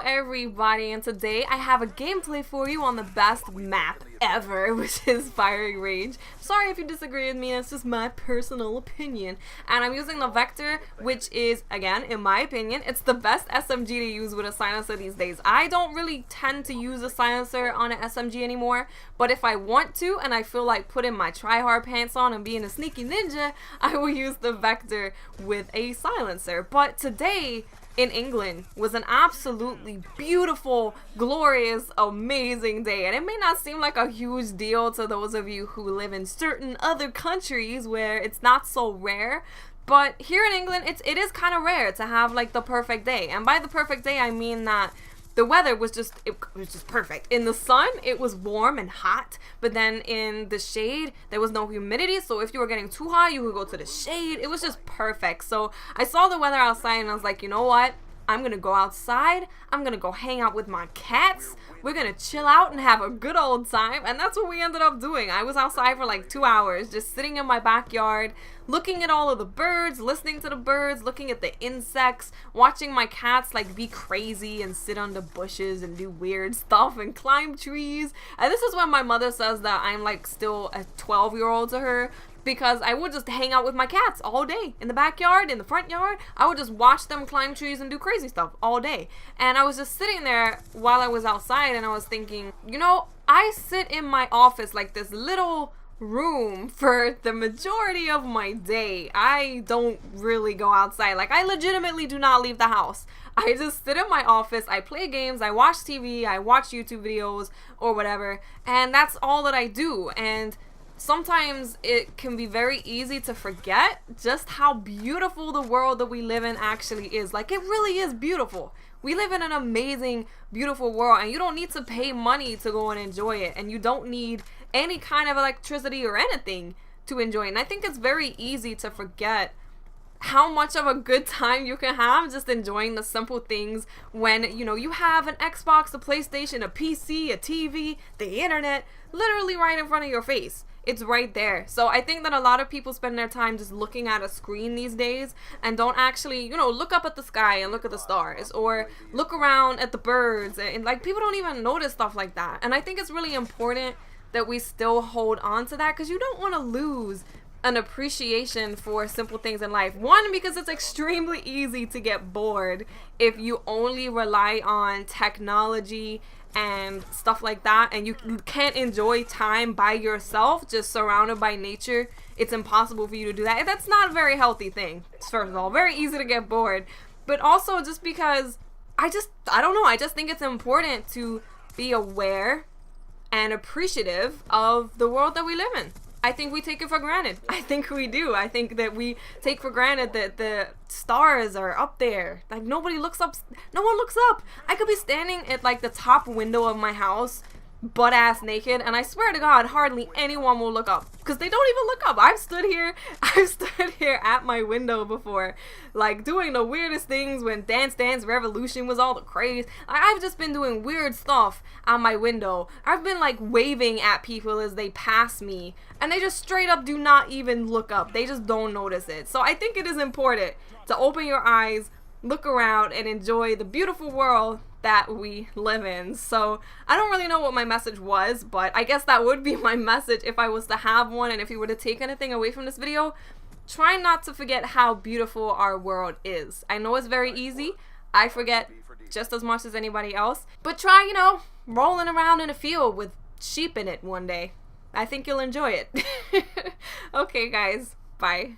everybody, and today I have a gameplay for you on the best map ever, which is Firing Range. Sorry if you disagree with me, it's just my personal opinion. And I'm using the Vector, which is, again, in my opinion, it's the best SMG to use with a silencer these days. I don't really tend to use a silencer on an SMG anymore, but if I want to and I feel like putting my try-hard pants on and being a sneaky ninja, I will use the Vector with a silencer. But today in England was an absolutely beautiful, glorious, amazing day, and it may not seem like a huge deal to those of you who live in certain other countries where it's not so rare, but here in England it is kind of rare to have like the perfect day. And by the perfect day I mean that the weather was just perfect. In the sun, it was warm and hot, but then in the shade, there was no humidity, so if you were getting too hot, you could go to the shade. It was just perfect. So I saw the weather outside and I was like, you know what? I'm gonna go outside, I'm gonna go hang out with my cats, we're gonna chill out and have a good old time, and that's what we ended up doing. I was outside for like 2 hours, just sitting in my backyard, looking at all of the birds, listening to the birds, looking at the insects, watching my cats like be crazy and sit on the bushes and do weird stuff and climb trees. And this is when my mother says that I'm like still a 12-year-old to her, because I would just hang out with my cats all day in the backyard, in the front yard. I would just watch them climb trees and do crazy stuff all day. And I was just sitting there while I was outside and I was thinking, you know, I sit in my office like this little room for the majority of my day. I don't really go outside. Like, I legitimately do not leave the house. I just sit in my office, I play games, I watch TV, I watch YouTube videos or whatever, and that's all that I do. And sometimes it can be very easy to forget just how beautiful the world that we live in actually is. Like, it really is beautiful. We live in an amazing, beautiful world, and you don't need to pay money to go and enjoy it, and you don't need any kind of electricity or anything to enjoy it. And I think it's very easy to forget how much of a good time you can have just enjoying the simple things when, you know, you have an Xbox, a PlayStation, a PC, a TV, the internet, literally right in front of your face. It's right there. So I think that a lot of people spend their time just looking at a screen these days and don't actually, you know, look up at the sky and look at the stars or look around at the birds, and like, people don't even notice stuff like that. And I think it's really important that we still hold on to that, because you don't want to lose an appreciation for simple things in life. One, because it's extremely easy to get bored if you only rely on technology and stuff like that, and you can't enjoy time by yourself just surrounded by nature. It's impossible for you to do that. That's not a very healthy thing. First of all, very easy to get bored, but also just because I don't know, I just think it's important to be aware and appreciative of the world that we live in. I think we take it for granted. I think we do. I think that we take for granted that the stars are up there. Like, nobody looks up. No one looks up. I could be standing at like the top window of my house, butt ass naked, and I swear to God, hardly anyone will look up, because they don't even look up. I've stood here at my window before, like doing the weirdest things when Dance Dance Revolution was all the craze. I've just been doing weird stuff on my window. I've been like waving at people as they pass me, and they just straight up do not even look up. They just don't notice it. So I think it is important to open your eyes, look around, and enjoy the beautiful world that we live in. So I don't really know what my message was, but I guess that would be my message if I was to have one. And if you were to take anything away from this video, try not to forget how beautiful our world is. I know it's very easy. I forget just as much as anybody else, but try, you know, rolling around in a field with sheep in it one day. I think you'll enjoy it. Okay guys, bye.